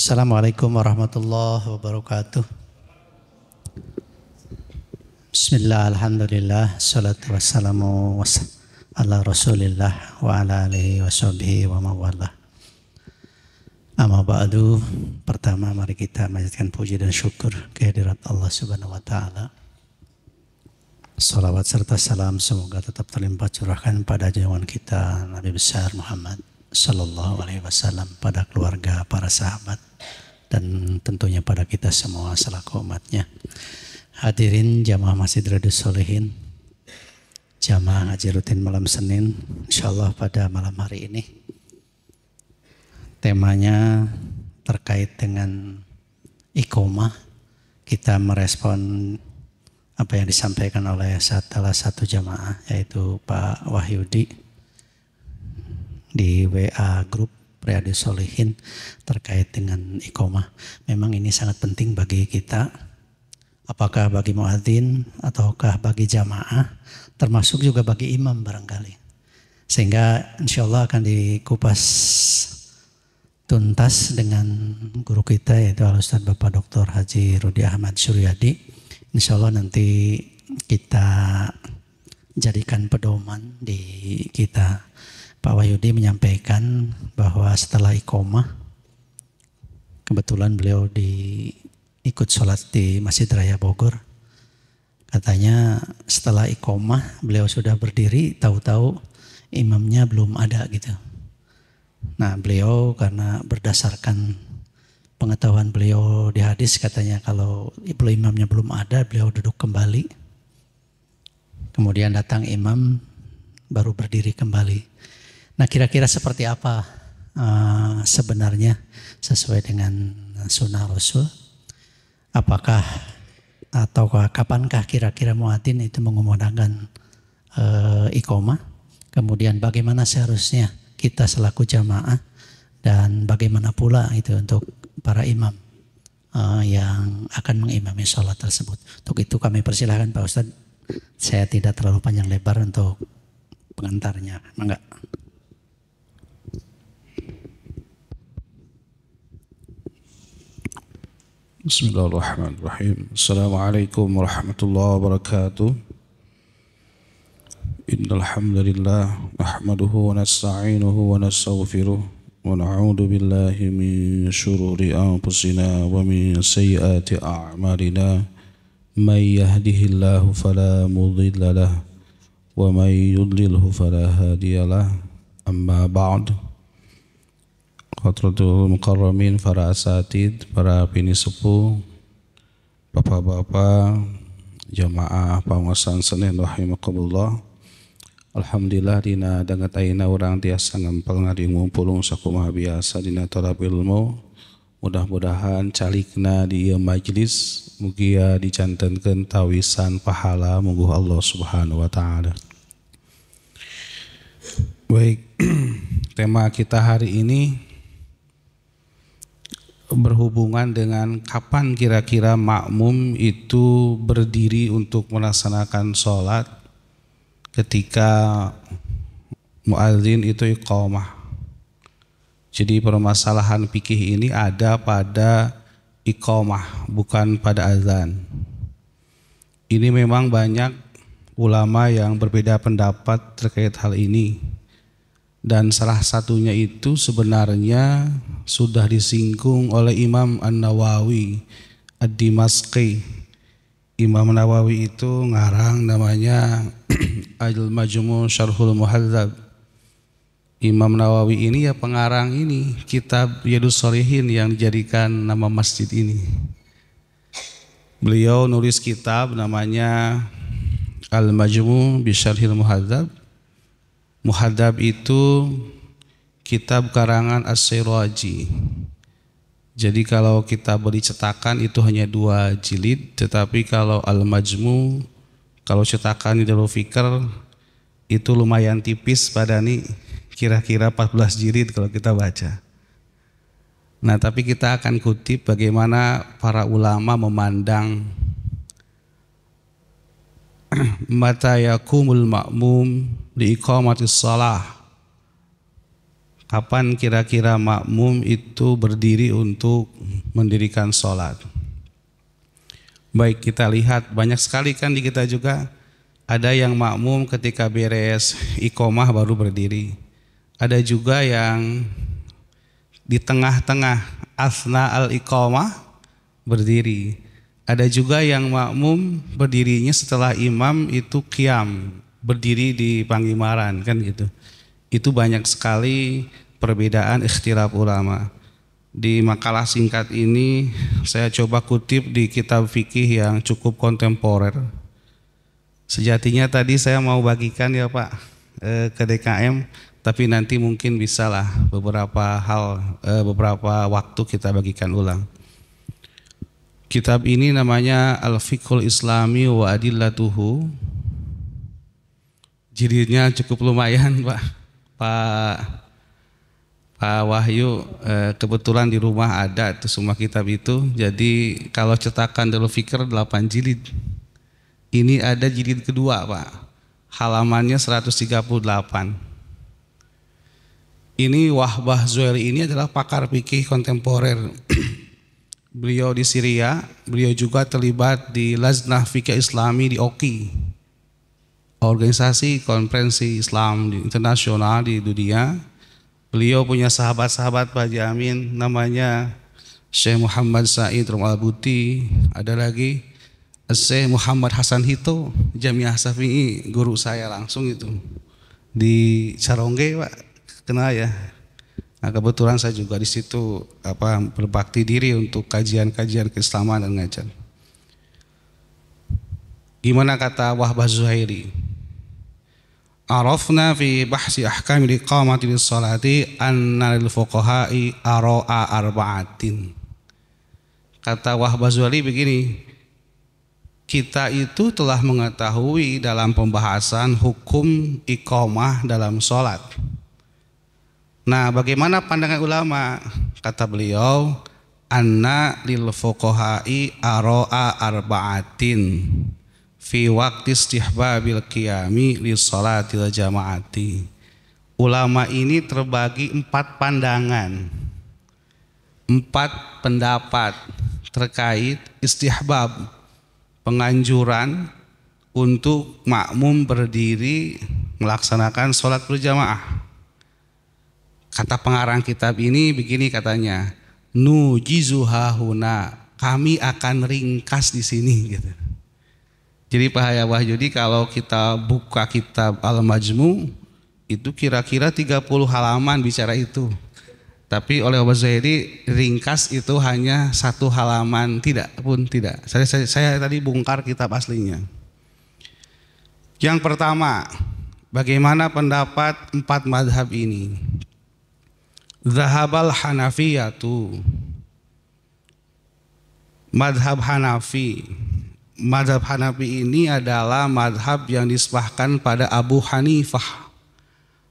Assalamualaikum warahmatullahi wabarakatuh. Bismillah, alhamdulillah, salatu wassalamu ala rasulillah wa ala alihi wa sahbihi wa mawalah. Amma ba'du, pertama mari kita manjatkan puji dan syukur kehadirat Allah subhanahu wa ta'ala. Salawat serta salam semoga tetap terlimpah curahkan pada junjungan kita Nabi besar Muhammad sallallahu alaihi wasallam, pada keluarga, para sahabat, dan tentunya pada kita semua selaku umatnya. Hadirin jamaah Masjid Riyadhus Shalihin, jamaah ngaji rutin malam Senin, insyaallah pada malam hari ini temanya terkait dengan iqomah. Kita merespon apa yang disampaikan oleh salah satu jamaah, yaitu Pak Wahyudi di WA grup Riyadhus Shalihin terkait dengan iqomah. Memang ini sangat penting bagi kita, apakah bagi muadzin ataukah bagi jamaah, termasuk juga bagi imam barangkali. Sehingga insya Allah akan dikupas tuntas dengan guru kita, yaitu Al-Ustadz Bapak Dr. Haji Rudi Ahmad Suryadi. Insya Allah nanti kita jadikan pedoman di kita. Pak Wahyudi menyampaikan bahwa setelah iqomah, kebetulan beliau ikut sholat di Masjid Raya Bogor. Katanya setelah iqomah beliau sudah berdiri, tahu-tahu imamnya belum ada gitu. Nah, beliau karena berdasarkan pengetahuan beliau di hadis, katanya kalau imamnya belum ada, beliau duduk kembali. Kemudian datang imam, baru berdiri kembali. Nah, kira-kira seperti apa sebenarnya sesuai dengan sunnah Rasul? Apakah atau kapankah kira-kira muadzin itu mengumandangkan iqomah? Kemudian bagaimana seharusnya kita selaku jamaah, dan bagaimana pula itu untuk para imam yang akan mengimami sholat tersebut? Untuk itu kami persilahkan Pak Ustadz. Saya tidak terlalu panjang lebar untuk pengantarnya. Enggak. Bismillahirrahmanirrahim. Assalamualaikum warahmatullahi wabarakatuh. Innal hamdalillah nahmaduhu wa nasta'inuhu wa nastaghfiruh wa na'udzu billahi min shururi anfusina wa min sayyiati a'malina. May yahdihillahu fala mudilla lahu wa may yudlilhu fala hadiyalah. Amma ba'd. Hadratul Mukarramin, para asatid, para bini sepuh, bapak-bapak, jamaah penguasaan Senin rahimakumullah. Alhamdulillah dina dangat aina orang tiasa ngampal ngadi ngumpulung sakumaha biasa dina talab ilmu. Mudah-mudahan calikna di ieu majlis mugia dicantenkeun tawisan pahala mungguh Allah Subhanahu wa taala. Baik, tema kita hari ini berhubungan dengan kapan kira-kira makmum itu berdiri untuk melaksanakan sholat ketika muadzin itu iqamah. Jadi permasalahan fikih ini ada pada iqamah, bukan pada azan. Ini memang banyak ulama yang berbeda pendapat terkait hal ini. Dan salah satunya itu sebenarnya sudah disinggung oleh Imam An-Nawawi Ad-Dimashqi. Imam Nawawi itu ngarang namanya Al-Majmu' Syarhul Muhadzab. Imam Nawawi ini ya pengarang ini kitab Riyadhus Shalihin yang dijadikan nama masjid ini. Beliau nulis kitab namanya Al-Majmu' Syarhul Muhadzab. Muhadzab itu kitab karangan As-Siraji. Jadi kalau kita beli cetakan itu hanya 2 jilid, tetapi kalau Al-Majmu', kalau cetakan di Darul Fikr itu lumayan tipis pada nih, kira-kira 14 jilid kalau kita baca. Nah, tapi kita akan kutip bagaimana para ulama memandang mata yakumul ma'mum li iqamatis shalah. kapan kira-kira makmum itu berdiri untuk mendirikan sholat. Baik, kita lihat banyak sekali kan di kita juga ada yang makmum ketika beres iqomah baru berdiri. Ada juga yang di tengah-tengah asna al-iqomah berdiri. Ada juga yang makmum berdirinya setelah imam itu qiyam, berdiri di panggimaran kan gitu. Itu banyak sekali perbedaan ikhtilaf ulama. Di makalah singkat ini saya coba kutip di kitab fikih yang cukup kontemporer. Sejatinya tadi saya mau bagikan ya Pak ke DKM, tapi nanti mungkin bisalah beberapa waktu kita bagikan ulang. Kitab ini namanya Al-Fiqhul Islami wa Adillatuhu. Jilidnya cukup lumayan Pak Wahyu, kebetulan di rumah ada itu semua kitab itu. Jadi kalau cetakan Darul Fikr 8 jilid. Ini ada jilid kedua Pak. Halamannya 138. Ini Wahbah Zuhaili ini adalah pakar fikih kontemporer. Beliau di Syria, beliau juga terlibat di Lajnah Fikih Islami di OKI, organisasi konferensi Islam internasional di dunia. Beliau punya sahabat-sahabat Pak Jamin, namanya Syekh Muhammad Said Al-Buti, ada lagi Syekh Muhammad Hasan Hito, Jamiah Syafi'i, guru saya langsung itu di Carongge Pak, kenal ya. Nah kebetulan saya juga di situ berbakti diri untuk kajian-kajian keislaman dan ngajar. Gimana kata Wahbah Zuhaili? Arafna fi bahsi ahkamil iqamati lis-salati anna lil fuqaha'i ara'a arba'atin. Kata Wahbah Zuhaili begini, kita itu telah mengetahui dalam pembahasan hukum iqamah dalam salat. Nah, bagaimana pandangan ulama? Kata beliau, anna lil fuqaha'i ara'a arba'atin fi waqti istihbabil qiyami li sholatil jama'ati. Ulama ini terbagi 4 pandangan, 4 pendapat terkait istihbab, penganjuran untuk makmum berdiri melaksanakan sholat berjamaah. Kata pengarang kitab ini begini katanya, nujizuha huna, kami akan ringkas di sini gitu. Jadi Pak Wahyudi kalau kita buka kitab Al-Majmu itu kira-kira 30 halaman bicara itu. Tapi oleh Wahbah Zuhaili ringkas itu hanya 1 halaman, tidak. Saya tadi bongkar kitab aslinya. Yang pertama, bagaimana pendapat 4 mazhab ini? Zahabal Hanafiyatu, mazhab Hanafi. Mazhab Hanafi ini adalah mazhab yang disebahkan pada Abu Hanifah,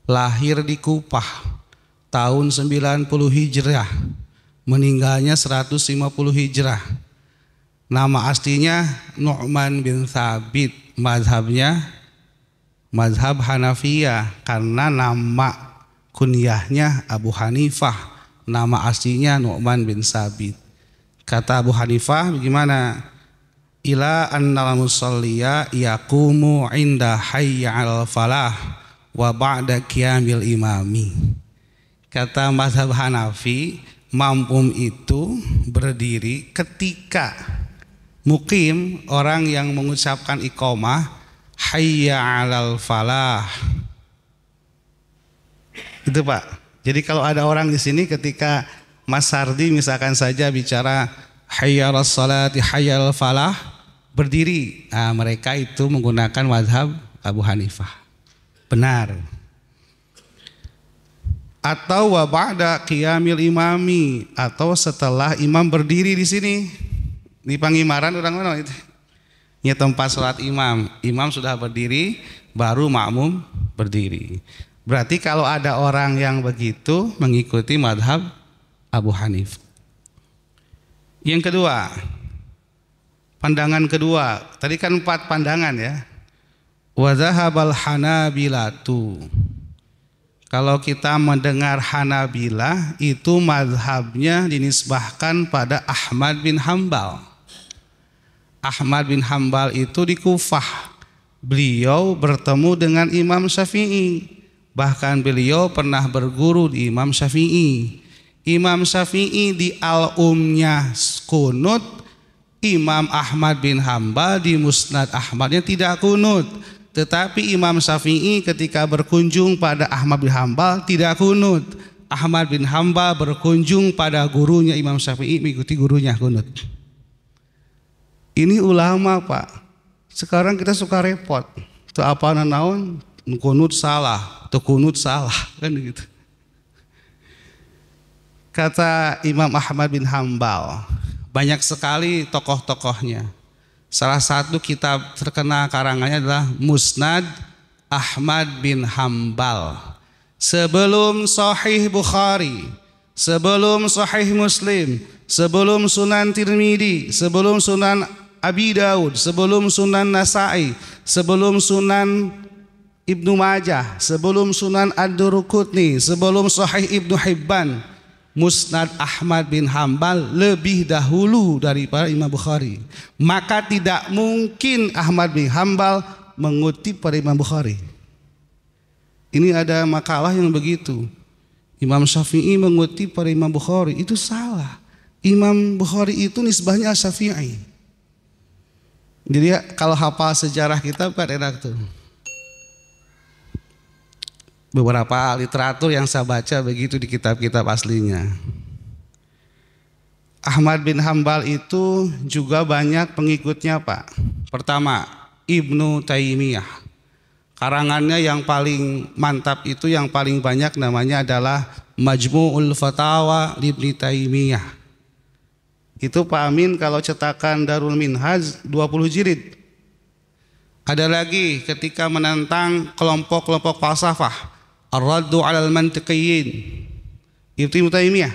lahir di Kupah tahun 90 Hijrah, meninggalnya 150 Hijrah. Nama aslinya Nu'man bin Thabit, mazhabnya mazhab Hanafiyah karena nama kunyahnya Abu Hanifah, nama aslinya Nu'man bin Thabit. Kata Abu Hanifah bagaimana? Ila annal musalliya yaqumu inda hayya 'alal falah wa ba'da qiyamil imami. Kata mazhab Hanafi, makmum itu berdiri ketika mukim, orang yang mengucapkan iqamah hayya 'alal falah. Itu Pak. Jadi kalau ada orang di sini ketika Mas Sardi misalkan saja bicara hayya 'alas salati hayya 'alal falah, berdiri. Nah, mereka itu menggunakan mazhab Abu Hanifah. Benar. Atau wa ba'da qiyamil imami, atau setelah imam berdiri di sini. Di Pangimaran orang mana itu? Ini tempat sholat imam. Imam sudah berdiri, baru makmum berdiri. Berarti kalau ada orang yang begitu mengikuti mazhab Abu Hanifah. Yang kedua, pandangan kedua, tadi kan 4 pandangan ya. Wa zahabal hanabilatu. Kalau kita mendengar Hanabilah itu mazhabnya dinisbahkan pada Ahmad bin Hambal. Ahmad bin Hambal itu di Kufah. Beliau bertemu dengan Imam Syafi'i. Bahkan beliau pernah berguru di Imam Syafi'i. Imam Syafi'i di al-umnya kunut, Imam Ahmad bin Hambal di Musnad Ahmadnya tidak kunut. Tetapi Imam Syafi'i ketika berkunjung pada Ahmad bin Hambal tidak kunut. Ahmad bin Hambal berkunjung pada gurunya Imam Syafi'i, mengikuti gurunya kunut. Ini ulama Pak. Sekarang kita suka repot. Itu apa naon? Kunut salah, itu kunut salah, kan gitu. Kata Imam Ahmad bin Hambal, banyak sekali tokoh-tokohnya. Salah satu kitab terkenal karangannya adalah Musnad Ahmad bin Hambal. Sebelum Sahih Bukhari, sebelum Sahih Muslim, sebelum Sunan Tirmidzi, sebelum Sunan Abi Daud, sebelum Sunan Nasa'i, sebelum Sunan Ibnu Majah, sebelum Sunan Ad-Durqutni, sebelum Sahih Ibnu Hibban, Musnad Ahmad bin Hambal lebih dahulu daripada Imam Bukhari. Maka tidak mungkin Ahmad bin Hambal mengutip pada Imam Bukhari. Ini ada makalah yang begitu. Imam Syafi'i mengutip pada Imam Bukhari, itu salah. Imam Bukhari itu nisbahnya Syafi'i. Jadi kalau hafal sejarah kita kan enak tuh. Beberapa literatur yang saya baca begitu di kitab-kitab aslinya. Ahmad bin Hambal itu juga banyak pengikutnya Pak. Pertama, Ibnu Taimiyah. Karangannya yang paling mantap itu yang paling banyak namanya adalah Majmu'ul Fatawa Ibnu Taimiyah. Itu Pak Amin kalau cetakan Darul Minhaj 20 jilid. Ada lagi ketika menentang kelompok-kelompok falsafah, Ar-Raddu 'alal Mantiqiyyin, Ibnu Taimiyah.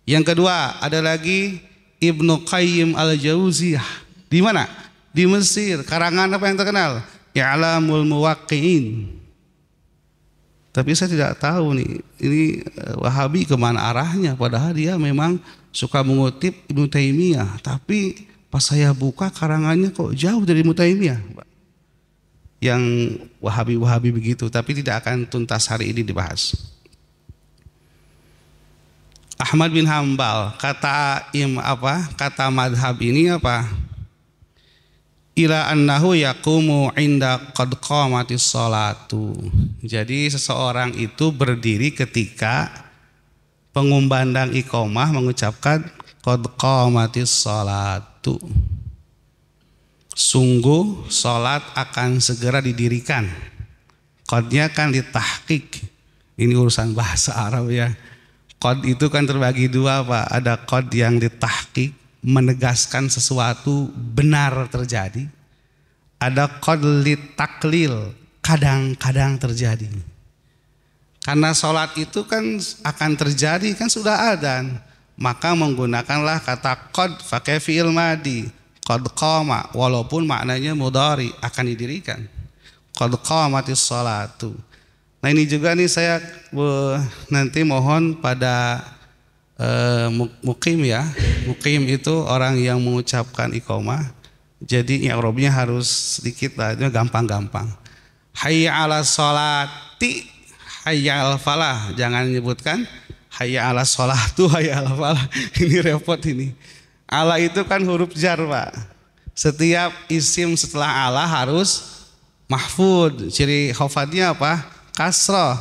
Yang kedua ada lagi Ibnu Qayyim Al-Jauziyah. Di mana? Di Mesir. Karangan apa yang terkenal? I'lamul Muwaqqi'in. Tapi saya tidak tahu nih, ini Wahabi kemana arahnya, padahal dia memang suka mengutip Ibnu Taimiyah, tapi pas saya buka karangannya kok jauh dari Ibnu Taimiyah. Yang Wahabi-Wahabi begitu, tapi tidak akan tuntas hari ini dibahas. Ahmad bin Hambal, kata madhab ini apa? Ila annahu yaqumu inda qad qamatis sholatu. Jadi seseorang itu berdiri ketika pengumandang iqamah mengucapkan qad qamatis sholatu. Sungguh salat akan segera didirikan. Qadnya kan ditahqiq. Ini urusan bahasa Arab ya. Qad itu kan terbagi dua Pak. Ada qad yang ditahqiq, menegaskan sesuatu benar terjadi. Ada qad litaklil, kadang-kadang terjadi. Karena sholat itu kan akan terjadi, kan sudah adzan, maka menggunakanlah kata qad pakai fi'il madi, qad qama, walaupun maknanya mudhari, akan didirikan. Qad qamatis sholatu. Nah ini juga nih saya nanti mohon pada muqim ya. Muqim itu orang yang mengucapkan iqamah. Jadi i'rabnya harus sedikit lah, itu gampang-gampang. Hayya 'alas sholati, hayya 'alal falah. Jangan menyebutkan hayya 'alas sholatu, hayya 'alal falah. Ini repot ini. Ala itu kan huruf jar Pak. Setiap isim setelah ala harus mahfud. Ciri khafadnya apa? Kasrah.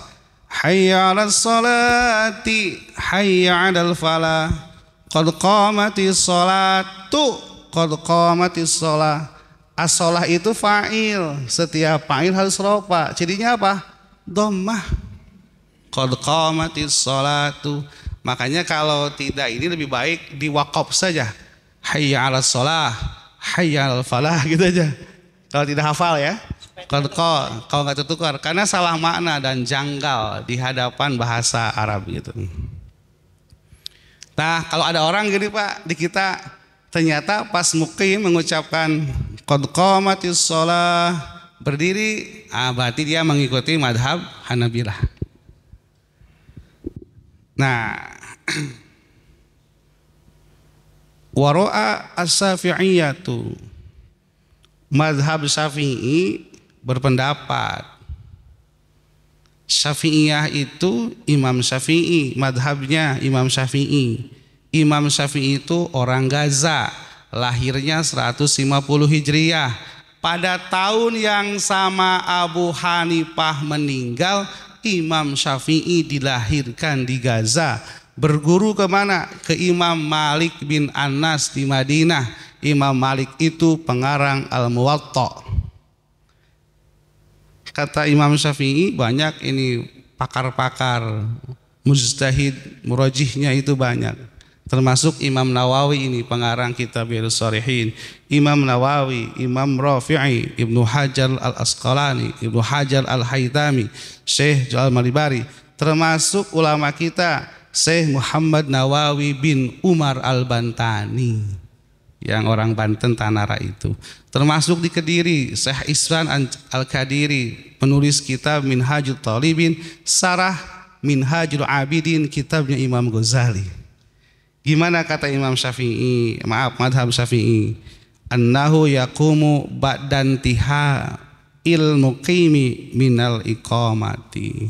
Hayya 'alas sholati, hayya 'alal falah. Qad qamatis sholatu, qad qamatis sholah. As-sholah itu fa'il. Setiap fa'il harus rofa. Cirinya apa? Dhammah. Qad qamatis sholatu. Makanya kalau tidak ini lebih baik diwaqaf saja. Hayya 'alas sholah, hayya 'alal falah gitu aja. Kalau tidak hafal ya. Kalau nggak tertukar, karena salah makna dan janggal di hadapan bahasa Arab gitu. Nah kalau ada orang gini Pak di kita, ternyata pas muqim mengucapkan qad qamatis shalah berdiri, berarti dia mengikuti madhab Hanabilah. Nah, waro'a as-Syafi'iyatu, mazhab Syafi'i berpendapat Syafi'iyah itu Imam Syafi'i, madhabnya Imam Syafi'i. Imam Syafi'i itu orang Gaza, lahirnya 150 Hijriah. Pada tahun yang sama Abu Hanifah meninggal, Imam Syafi'i dilahirkan di Gaza. Berguru kemana? Ke Imam Malik bin Anas di Madinah. Imam Malik itu pengarang Al-Muwatta. Kata Imam Syafi'i, banyak ini pakar-pakar mujtahid, murajihnya itu banyak. Termasuk Imam Nawawi ini pengarang kitab Riyadhus Shalihin, Imam Nawawi, Imam Rafi'i, Ibnu Hajar Al-Asqalani, Ibnu Hajar Al-Haytami, Syekh Jalal Malibari, termasuk ulama kita Syekh Muhammad Nawawi bin Umar Al-Bantani yang orang Banten Tanara itu. Termasuk di Kediri Syekh Isran Al-Kadiri, penulis kitab Minhajul Talibin, Sarah Minhajul Abidin, kitabnya Imam Ghazali. Gimana kata Imam Syafi'i, madhab Syafi'i? Annahu yaqumu ba'dantiha ilmuqimi minal iqamati.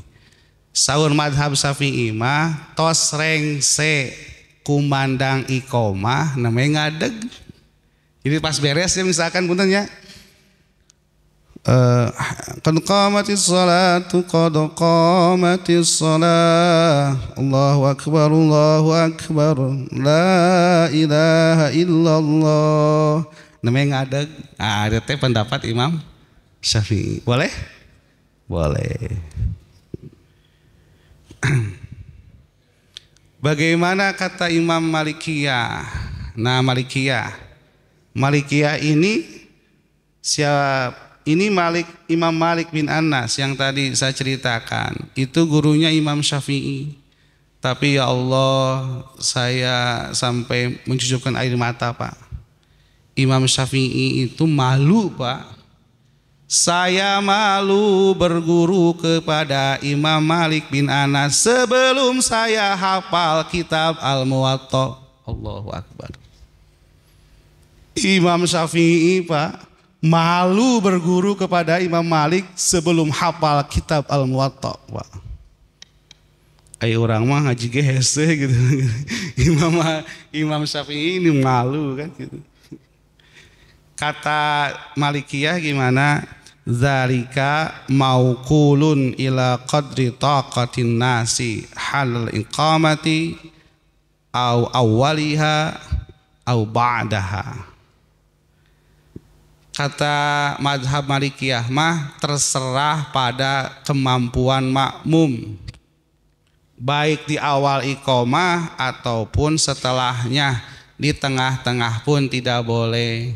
Saur madhab Syafi'i mah tos rengse kumandang iqamah namanya ngadeg. Jadi pas beres ya misalkan punten ya, qad qamatis salatu qad qamatis salah Allahu akbar la ilaha illallah, namanya ngadeg. Ada teh pendapat Imam Syafi'i. Boleh? Boleh. Bagaimana kata Imam Malikiyah? Nah, Malikiyah ini Imam Malik bin Anas yang tadi saya ceritakan, itu gurunya Imam Syafi'i. Tapi ya Allah, saya sampai mencucurkan air mata, Pak. Imam Syafi'i itu malu, Pak. Saya malu berguru kepada Imam Malik bin Anas sebelum saya hafal kitab Al-Muwatta. Allahu Akbar. Imam Syafi'i, Pak, malu berguru kepada Imam Malik sebelum hafal kitab Al-Muwatta, Pak. Orang mah ngaji ge hese gitu. Imam Syafi'i ini malu kan gitu. Kata Malikiyah gimana? Zalika mauqulun ila qadri taqatin nasi halal iqamati au awwaliha au ba'daha. Kata madhab Malikiyah mah terserah pada kemampuan makmum, baik di awal iqamah ataupun setelahnya, di tengah-tengah pun tidak boleh.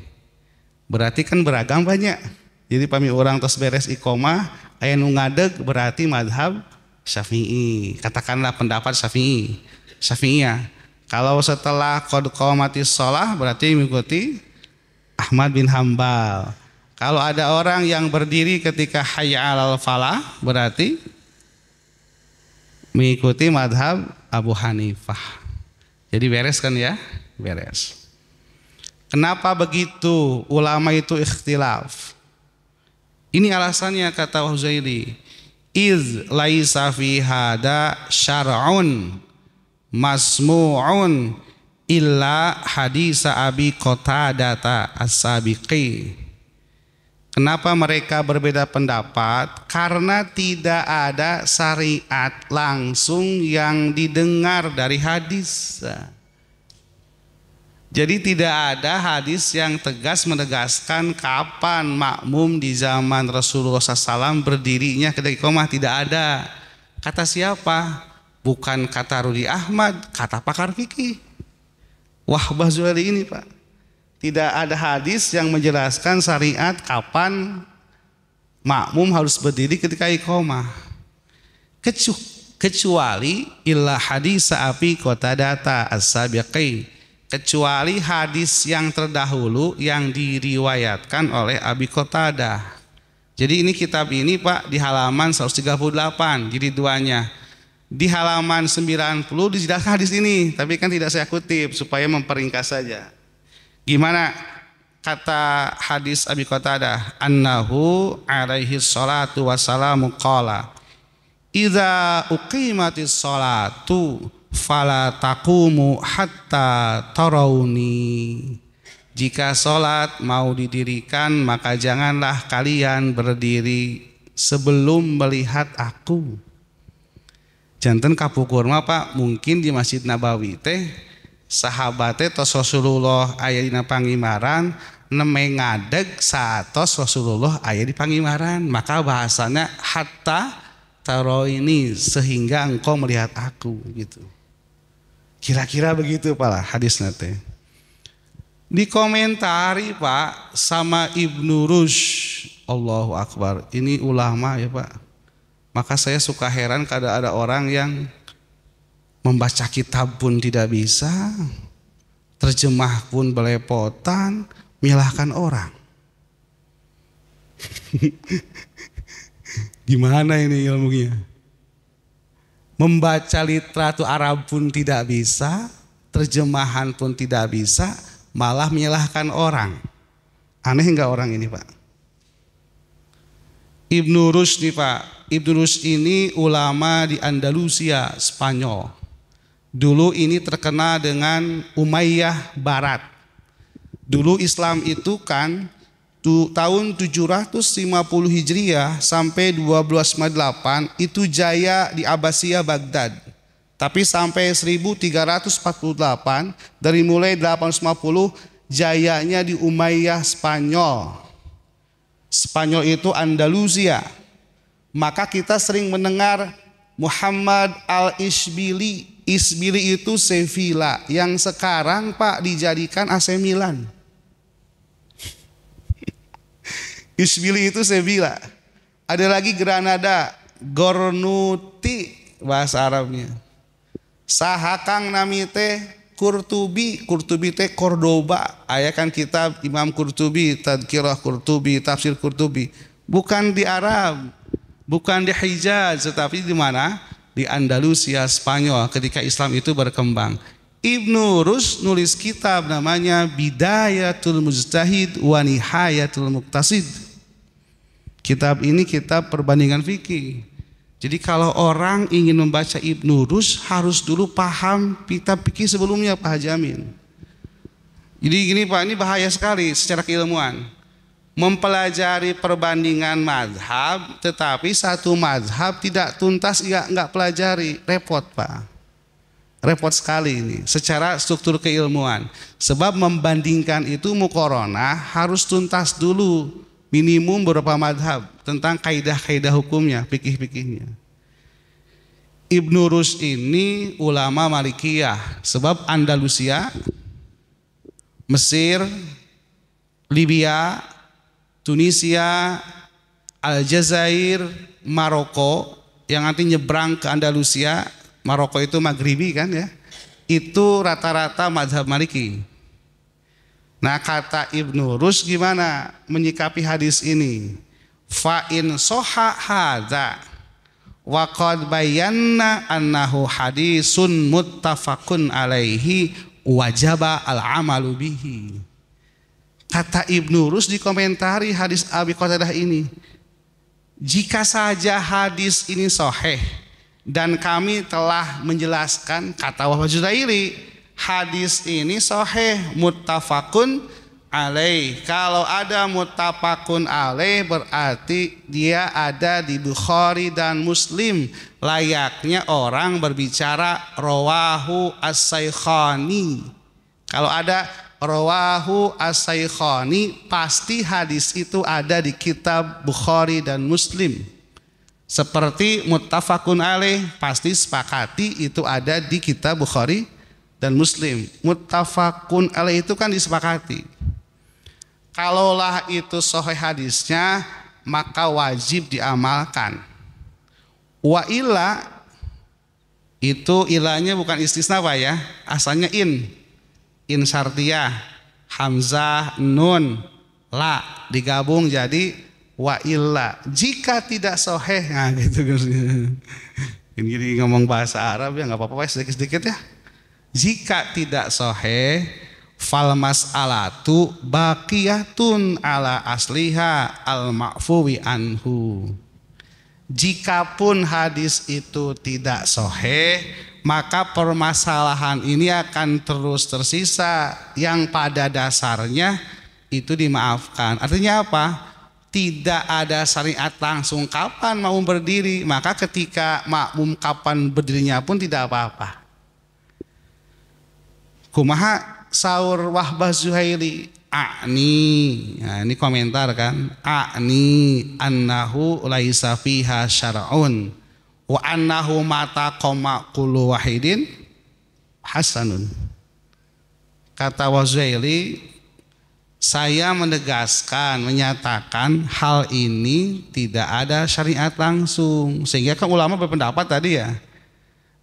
Berarti kan beragam banyak. Jadi pami orang tos beres iqamah aya nu ngadeg, berarti madhab Syafi'i. Katakanlah pendapat Syafi'iyah. Kalau setelah qad qamatis shalah berarti mengikuti Ahmad bin Hambal. Kalau ada orang yang berdiri ketika hayya 'alal falah berarti mengikuti madhab Abu Hanifah. Jadi beres kan ya? Beres. Kenapa begitu? Ulama itu ikhtilaf. Ini alasannya kata Huzaili, iz laisa fi hada syar'un masmu'un illa hadisa Abi Qatadah as-Sabiqi. Kenapa mereka berbeda pendapat? Karena tidak ada syariat langsung yang didengar dari hadis. Jadi tidak ada hadis yang tegas menegaskan kapan makmum di zaman Rasulullah SAW berdirinya ketika iqamah, tidak ada. Kata siapa? Bukan kata Rudi Ahmad, kata pakar fikih Wahbah Zuhaili ini, Pak. Tidak ada hadis yang menjelaskan syariat kapan makmum harus berdiri ketika iqamah. Kecuali illa hadis Abi Qatadah as-Sabiqi, kecuali hadis yang terdahulu yang diriwayatkan oleh Abi Qatadah. Jadi ini kitab ini, Pak, di halaman 138, jadi duanya. Di halaman 90 dijelaskan hadis ini, tapi kan tidak saya kutip supaya memperingkas saja. Gimana kata hadis Abi Qatadah, annahu alaihi salatu wassalamu qala idza uqimatis salatu fala taqumu hatta tarawni. Jika salat mau didirikan maka janganlah kalian berdiri sebelum melihat aku. Janten kapukur mah Pak, mungkin di Masjid Nabawi teh sahabatnya tos Rasulullah aya dina pangimaran nemeng ngadeg satos Rasulullah aya di pangimaran, maka bahasanya hatta taro ini sehingga engkau melihat aku gitu. Kira-kira begitu Pak hadisnya teh. Dikomentari Pak sama Ibnu Rushd. Allahu Akbar, ini ulama ya Pak. Maka saya suka heran kada ada orang yang membaca kitab pun tidak bisa, terjemah pun belepotan, menyalahkan orang. Gimana ini ilmunya? Membaca literatur Arab pun tidak bisa, terjemahan pun tidak bisa, malah menyalahkan orang. Aneh enggak orang ini Pak? Ibnu Rushd nih Pak. Ibnu Rushd ini ulama di Andalusia, Spanyol. Dulu ini terkenal dengan Umayyah Barat. Dulu Islam itu kan tahun 750 Hijriah sampai 1298 itu jaya di Abbasiyah Baghdad. Tapi sampai 1348 dari mulai 850 jayanya di Umayyah Spanyol. Spanyol itu Andalusia. Maka kita sering mendengar Muhammad al-Ishbili. Ishbili itu Sevilla yang sekarang Pak dijadikan AC Milan. Ishbili itu Sevilla. Ada lagi Granada, Gornuti bahasa Arabnya. Sahakang nami teh Qurtubi, Qurtubi teh Cordoba. Aya kan kitab Imam Qurtubi, Tadkirah Qurtubi, Tafsir Qurtubi. Bukan di Arab, bukan di Hijaz, tetapi di mana? Di Andalusia, Spanyol ketika Islam itu berkembang. Ibnu Rushd nulis kitab namanya Bidayatul Mujtahid wa Nihayatul Muqtasid. Kitab ini kitab perbandingan fikih. Jadi kalau orang ingin membaca Ibnu Rushd harus dulu paham kitab fikih sebelumnya Pak Haji Amin. Jadi gini Pak, ini bahaya sekali secara keilmuan. Mempelajari perbandingan mazhab, tetapi satu mazhab tidak tuntas enggak pelajari, repot Pak. Repot sekali ini secara struktur keilmuan. Sebab membandingkan itu muqaranah harus tuntas dulu, minimum beberapa mazhab tentang kaidah-kaidah hukumnya, fikih-fikihnya. Ibnu Rushd ini ulama Malikiyah, sebab Andalusia, Mesir, Libya, Tunisia, Aljazair, Maroko yang nanti nyebrang ke Andalusia, Maroko itu Maghribi kan ya, itu rata-rata mazhab Maliki. Nah kata Ibnu Rushd gimana menyikapi hadis ini? Fa in soha hadza wa qad bayanna annahu hadisun muttafaqun alaihi wajaba al-amalu bihi. Kata Ibnu Rushd di komentari hadis Abi Qatadah ini, jika saja hadis ini sahih dan kami telah menjelaskan, kata Wahbah Judairi, hadis ini sahih muttafaqun alaih. Kalau ada muttafaqun alaih berarti dia ada di Bukhari dan Muslim. Layaknya orang berbicara rawahu as-Saikhani. Kalau ada rawahu as-Saikhani pasti hadis itu ada di kitab Bukhari dan Muslim. Seperti muttafaqun alaih pasti sepakati itu ada di kitab Bukhari dan Muslim. Muttafaqun alaih itu kan disepakati. Kalaulah itu sahih hadisnya maka wajib diamalkan. Wa illa itu ilahnya bukan istisna Pak ya, asalnya in syartiyah, hamzah, nun, la digabung jadi wa illa. Jika tidak sahih, nah gitu. Ini ngomong bahasa Arab ya nggak apa-apa sedikit-sedikit ya. Jika tidak sahih, fal mas'alatu baqiyatun ala asliha al ma'fuwi anhu. Jikapun hadis itu tidak sahih, maka permasalahan ini akan terus tersisa yang pada dasarnya itu dimaafkan. Artinya apa? Tidak ada syariat langsung kapan makmum berdiri, maka ketika makmum kapan berdirinya pun tidak apa-apa. Kumaha saur Wahbah Zuhaili, nah, ini komentar kan, annahu laisa fiha syar'un wa annahu mata qoma kullu wahidin hasanun. Kata Wazuhaili, saya menegaskan, menyatakan hal ini tidak ada syariat langsung. Sehingga kan ulama berpendapat tadi ya.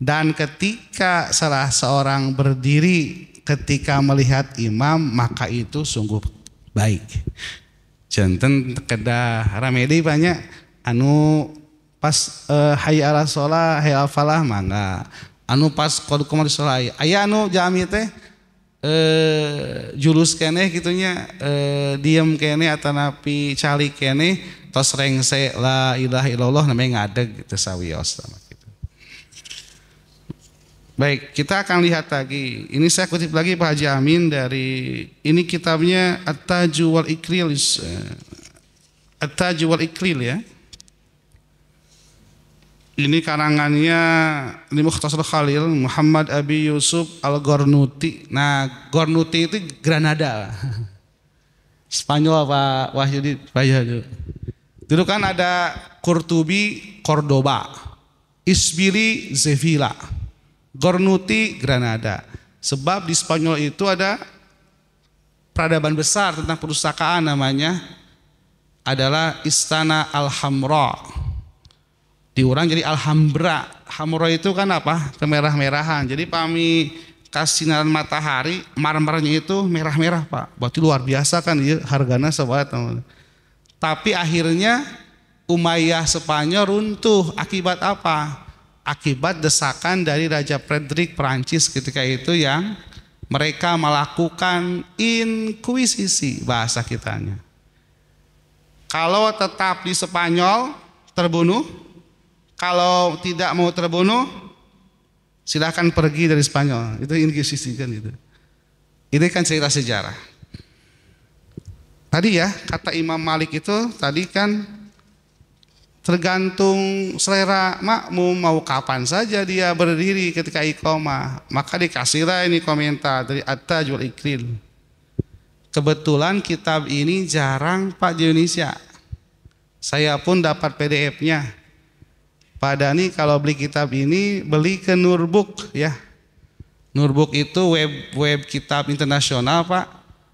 Dan ketika salah seorang berdiri ketika melihat imam, maka itu sungguh baik. Janten kedah ramedi banyak anu pas hayya ala sholah, hayya al falah mangga. Anu pas qad qomatis sholah, aya anu jami teh julus kene gitunya, diem kene atanapi cali kene tos rengse la ilaha illallah namanya ngadeg gitu sawios sama gitu. Baik, kita akan lihat lagi. Ini saya kutip lagi Pak Haji Amin dari ini kitabnya At-Taju wal Iklil. At-Taju wal Iklil ya. Ini karangannya ini Mukhtasar Khalil Muhammad Abi Yusuf Al-Gornuti. Nah, Gornuti itu Granada. Spanyol apa Wahyudi? Dulu kan ada Qurtubi Cordoba, Isbiri Sevilla, Gornuti Granada. Sebab di Spanyol itu ada peradaban besar tentang perpustakaan, namanya adalah Istana Alhambra. Diurang jadi Alhambra. Hamra itu kan apa? Kemerah-merahan. Jadi pami kasinaran matahari, marmernya itu merah-merah Pak. Berarti luar biasa kan ya, harganya sebat. Tapi akhirnya Umayyah Spanyol runtuh. Akibat apa? Akibat desakan dari Raja Frederick Prancis ketika itu yang mereka melakukan inkuisisi bahasa kitanya. Kalau tetap di Spanyol terbunuh, kalau tidak mau terbunuh silahkan pergi dari Spanyol. Itu inkuisisi kan itu. Ini kan cerita sejarah. Tadi ya kata Imam Malik itu tadi kan tergantung selera makmum mau kapan saja dia berdiri ketika iqamah. Maka dikasihlah ini komentar dari At-Taj wal Iklil. Kebetulan kitab ini jarang Pak di Indonesia. Saya pun dapat PDF-nya. Padahal kalau beli kitab ini beli ke Nurbook ya. Nurbook itu web kitab internasional Pak.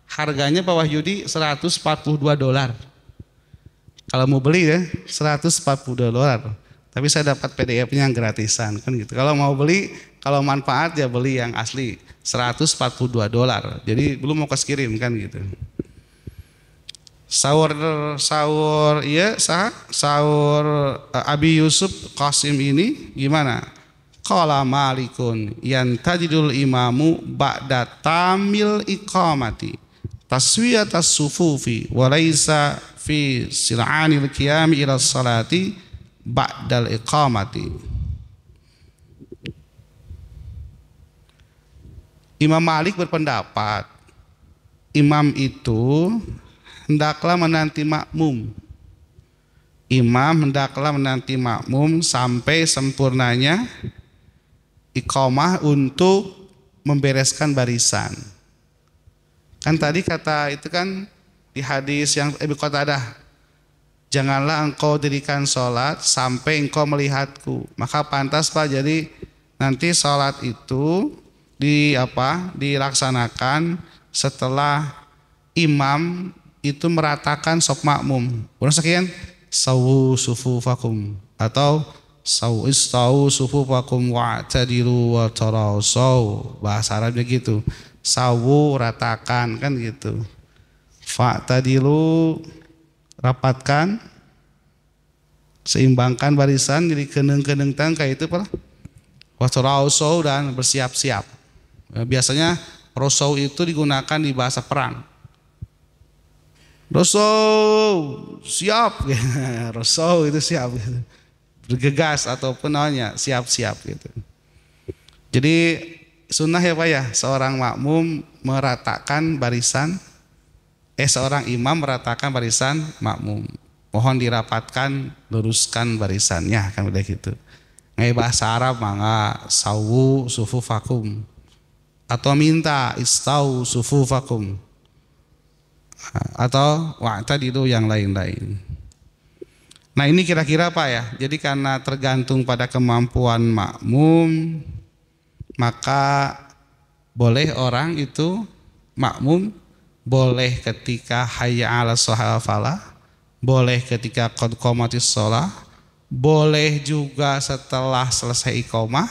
Harganya Pak Wahyudi $142. Kalau mau beli ya $142. Tapi saya dapat PDF-nya yang gratisan kan gitu. Kalau mau beli, kalau manfaat ya beli yang asli $142. Jadi belum mau kirim kan gitu. Sahur Abi Yusuf Qasim ini gimana? Qala Malikun yantajidul imamu ba'da tamil iqamati taswiyatas sufufi wa laisa fi sil'anil qiyami ila salati ba'dal iqamati. Imam Malik berpendapat imam itu hendaklah menanti makmum. Imam hendaklah menanti makmum sampai sempurnanya iqamah untuk membereskan barisan. Kan tadi kata itu kan di hadis yang Abu Qatadah, janganlah engkau dirikan sholat sampai engkau melihatku. Maka pantas Pak, jadi nanti sholat itu dilaksanakan setelah imam itu meratakan sop makmum. Urang sekian sawu sufufakum atau sawu sufufakum wa'tadilu wa tarasaw. Bahasa Arabnya gitu. Sawu ratakan kan gitu. Fa'tadilu rapatkan, Seimbangkan barisan, jadi keneng-keneng tangka itu apa? Waktu rausau dan bersiap-siap. Biasanya rausau itu digunakan di bahasa perang. Rausau siap, rausau itu siap, gitu. Bergegas ataupun namanya siap-siap gitu. Jadi sunnah ya Pak ya, seorang makmum meratakan barisan, seorang imam meratakan barisan makmum. Mohon dirapatkan, luruskan barisannya, kan udah gitu. Ngai bahasa Arab mangga sawu sufufakum atau minta istau sufufakum atau wa'tadilu yang lain-lain. Nah ini kira-kira Pak ya, jadi karena tergantung pada kemampuan makmum, maka boleh orang itu makmum, boleh ketika hayya 'alas shalah falah, boleh ketika qad qomatis shalah, boleh juga setelah selesai iqamah,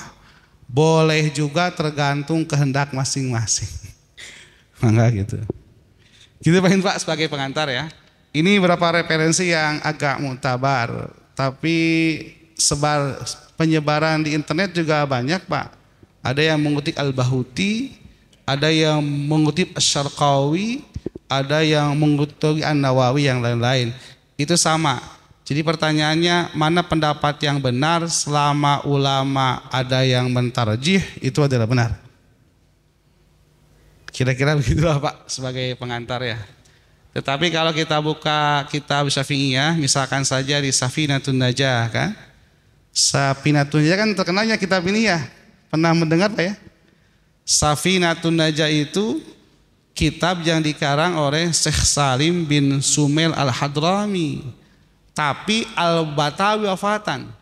boleh juga tergantung kehendak masing-masing. Mangga gitu. Gitu Pak sebagai pengantar ya. Ini beberapa referensi yang agak mutabar, tapi penyebaran di internet juga banyak Pak. Ada yang mengutip Al-Bahuti, ada yang mengutip Asy-Syarqawi, ada yang mengutip An-Nawawi yang lain-lain. Itu sama. Jadi pertanyaannya mana pendapat yang benar selama ulama ada yang mentarjih itu adalah benar. Kira-kira begitulah Pak sebagai pengantar ya. Tetapi kalau kita buka kitab Syafi'iyah, misalkan saja di Safinatun Najah kan. Safinatun Najah kan terkenalnya kitab ini ya. Pernah mendengar Pak ya? Safinatun Najah itu kitab yang dikarang oleh Syekh Salim bin Sumail Al-Hadrami. Tapi Al-Batawi wafatan.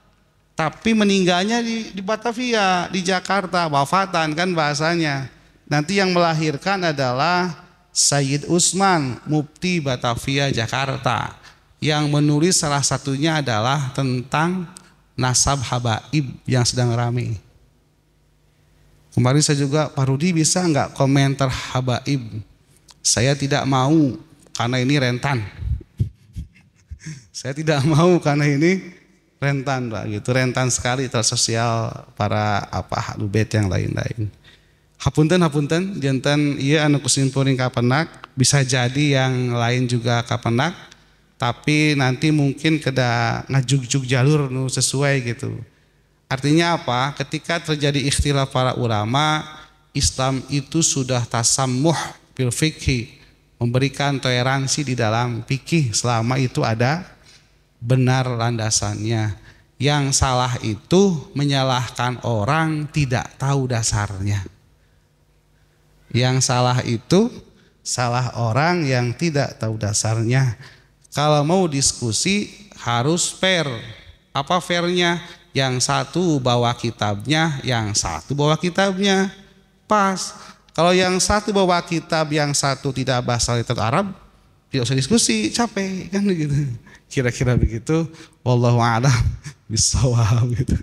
Tapi meninggalnya di Batavia, di Jakarta, wafatan kan bahasanya. Nanti yang melahirkan adalah Sayyid Usman, Mufti Batavia Jakarta, yang menulis salah satunya adalah tentang nasab habaib yang sedang ramai. Kemarin saya juga, Pak Rudi bisa nggak komentar habaib? Saya tidak mau karena ini rentan. Saya tidak mau karena ini rentan Pak, gitu, rentan sekali tersosial para ahlu bait yang lain-lain. Hapunten janten iya anu kusimpuling kapenak, bisa jadi yang lain juga kapenak, tapi nanti mungkin keda ngajug-jug jalur nu sesuai gitu. Artinya apa? Ketika terjadi ikhtilaf para ulama, Islam itu sudah tasammuh fil fikhi, memberikan toleransi di dalam fikih selama itu ada benar landasannya. Yang salah itu menyalahkan orang tidak tahu dasarnya. Yang salah itu salah orang yang tidak tahu dasarnya. Kalau mau diskusi harus fair. Apa fairnya? Yang satu bawa kitabnya, yang satu bawa kitabnya. Pas. Kalau yang satu bawa kitab, yang satu tidak bahasa literatur Arab, tidak usah diskusi, capek kan gitu. Kira-kira begitu. Wallahu a'lam bishawab gitu.